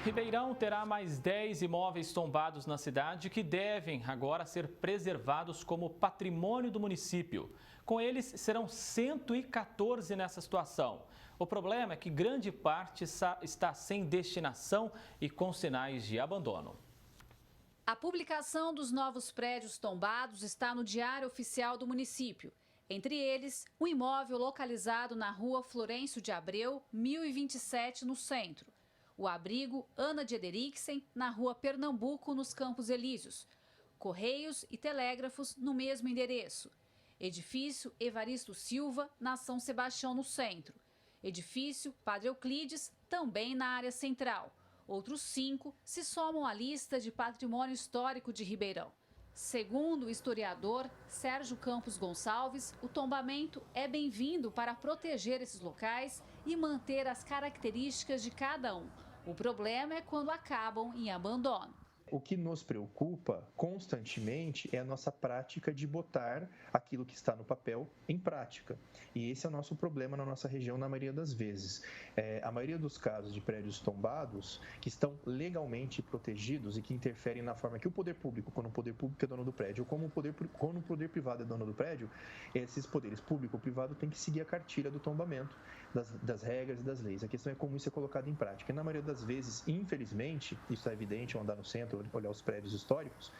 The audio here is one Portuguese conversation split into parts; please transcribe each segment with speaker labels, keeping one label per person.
Speaker 1: Ribeirão terá mais 10 imóveis tombados na cidade que devem agora ser preservados como patrimônio do município. Com eles, serão 114 nessa situação. O problema é que grande parte está sem destinação e com sinais de abandono.
Speaker 2: A publicação dos novos prédios tombados está no Diário Oficial do município. Entre eles, um imóvel localizado na rua Florencio de Abreu, 1027, no centro. O abrigo Ana de Ederiksen, na rua Pernambuco, nos Campos Elíseos. Correios e telégrafos no mesmo endereço. Edifício Evaristo Silva, na São Sebastião, no centro. Edifício Padre Euclides, também na área central. Outros 5 se somam à lista de patrimônio histórico de Ribeirão. Segundo o historiador Sérgio Campos Gonçalves, o tombamento é bem-vindo para proteger esses locais e manter as características de cada um. O problema é quando acabam em abandono.
Speaker 3: O que nos preocupa constantemente é a nossa prática de botar aquilo que está no papel em prática. E esse é o nosso problema na nossa região, na maioria das vezes. A maioria dos casos de prédios tombados, que estão legalmente protegidos e que interferem na forma que o poder público, quando o poder público é dono do prédio, ou quando o poder privado é dono do prédio, esses poderes público ou privado têm que seguir a cartilha do tombamento, das regras e das leis. A questão é como isso é colocado em prática. E na maioria das vezes, infelizmente, isso é evidente ao andar no centro, olhar os prédios históricos,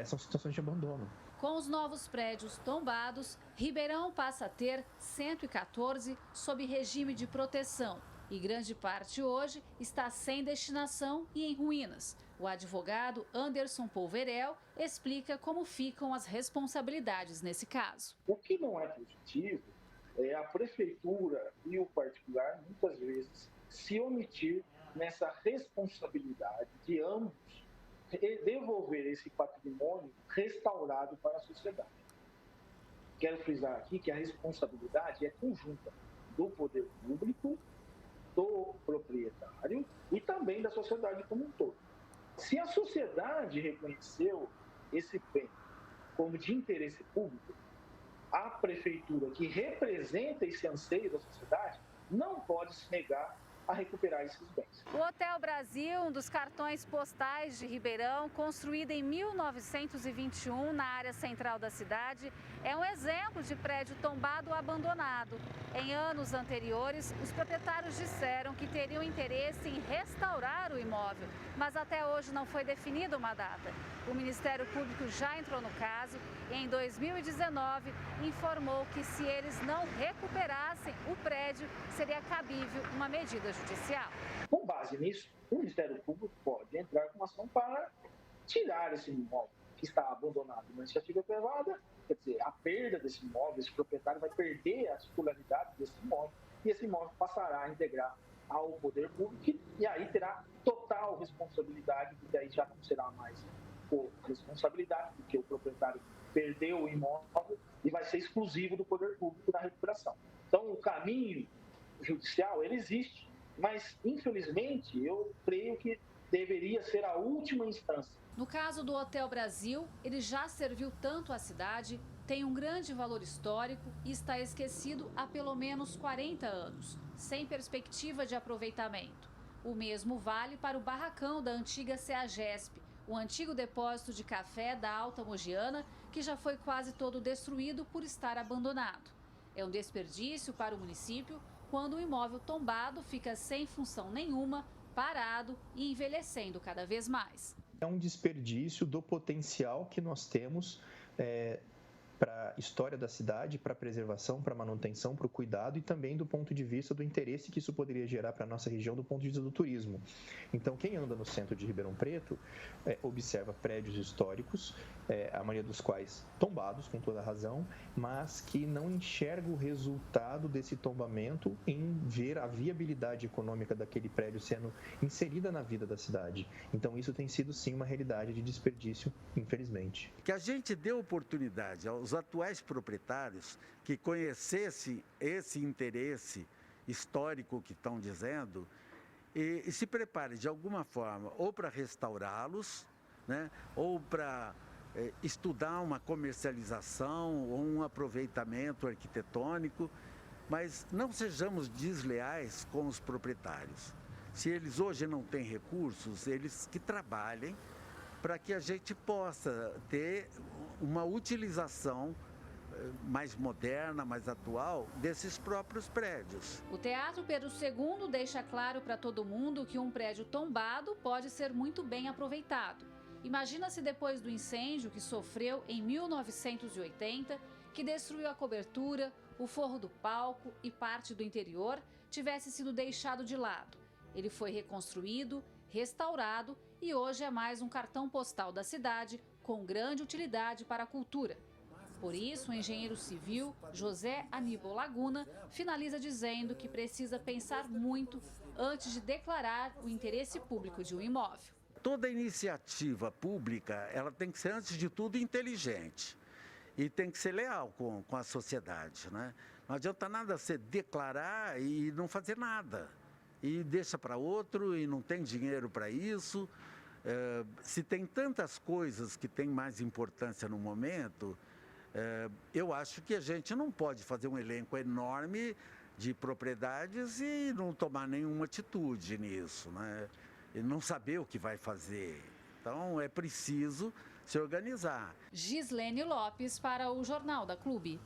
Speaker 3: são situações de abandono.
Speaker 2: Com os novos prédios tombados, Ribeirão passa a ter 114 sob regime de proteção e grande parte hoje está sem destinação e em ruínas. O advogado Anderson Polverel explica como ficam as responsabilidades nesse caso.
Speaker 4: O que não é positivo é a prefeitura e o particular, muitas vezes, se omitir nessa responsabilidade de ambos devolver esse patrimônio restaurado para a sociedade. Quero frisar aqui que a responsabilidade é conjunta do poder público, do proprietário e também da sociedade como um todo. Se a sociedade reconheceu esse bem como de interesse público, a prefeitura, que representa esse anseio da sociedade, não pode se negar a recuperar esses bens.
Speaker 2: O Hotel Brasil, um dos cartões postais de Ribeirão, construído em 1921 na área central da cidade, é um exemplo de prédio tombado ou abandonado. Em anos anteriores, os proprietários disseram que teriam interesse em restaurar o imóvel, mas até hoje não foi definida uma data. O Ministério Público já entrou no caso e em 2019 informou que se eles não recuperassem o prédio, seria cabível uma medida judicial.
Speaker 4: Com base nisso, o Ministério Público pode entrar com uma ação para tirar esse imóvel que está abandonado na iniciativa privada, quer dizer, a perda desse imóvel, esse proprietário vai perder a titularidade desse imóvel e esse imóvel passará a integrar ao poder público e aí terá total responsabilidade, porque aí já não será mais por responsabilidade, porque o proprietário perdeu o imóvel e vai ser exclusivo do poder público na recuperação. Então, o caminho judicial, ele existe, mas, infelizmente, eu creio que deveria ser a última instância.
Speaker 2: No caso do Hotel Brasil, ele já serviu tanto à cidade, tem um grande valor histórico e está esquecido há pelo menos 40 anos, sem perspectiva de aproveitamento. O mesmo vale para o barracão da antiga CEAGESP, o antigo depósito de café da Alta Mogiana, que já foi quase todo destruído por estar abandonado. É um desperdício para o município quando o imóvel tombado fica sem função nenhuma, parado e envelhecendo cada vez mais.
Speaker 3: É um desperdício do potencial que nós temos para a história da cidade, para a preservação, para a manutenção, para o cuidado e também do ponto de vista do interesse que isso poderia gerar para a nossa região do ponto de vista do turismo. Então, quem anda no centro de Ribeirão Preto observa prédios históricos, a maioria dos quais tombados, com toda razão, mas que não enxerga o resultado desse tombamento em ver a viabilidade econômica daquele prédio sendo inserida na vida da cidade. Então, isso tem sido, sim, uma realidade de desperdício, infelizmente.
Speaker 5: Que a gente dê oportunidade aos atuais proprietários que conhecessem esse interesse histórico que estão dizendo e se preparem de alguma forma ou para restaurá-los, né, ou para estudar uma comercialização ou um aproveitamento arquitetônico, mas não sejamos desleais com os proprietários. Se eles hoje não têm recursos, eles que trabalhem para que a gente possa ter uma utilização mais moderna, mais atual desses próprios prédios.
Speaker 2: O Teatro Pedro II deixa claro para todo mundo que um prédio tombado pode ser muito bem aproveitado. Imagina-se depois do incêndio que sofreu em 1980, que destruiu a cobertura, o forro do palco e parte do interior tivesse sido deixado de lado. Ele foi reconstruído, restaurado e hoje é mais um cartão postal da cidade com grande utilidade para a cultura. Por isso, o engenheiro civil José Aníbal Laguna finaliza dizendo que precisa pensar muito antes de declarar o interesse público de um imóvel.
Speaker 5: Toda iniciativa pública, ela tem que ser, antes de tudo, inteligente e tem que ser leal com a sociedade, né? Não adianta nada você declarar e não fazer nada. E deixa para outro e não tem dinheiro para isso. Se tem tantas coisas que têm mais importância no momento, eu acho que a gente não pode fazer um elenco enorme de propriedades e não tomar nenhuma atitude nisso, né? E não saber o que vai fazer. Então é preciso se organizar.
Speaker 2: Gislene Lopes para o Jornal da Clube.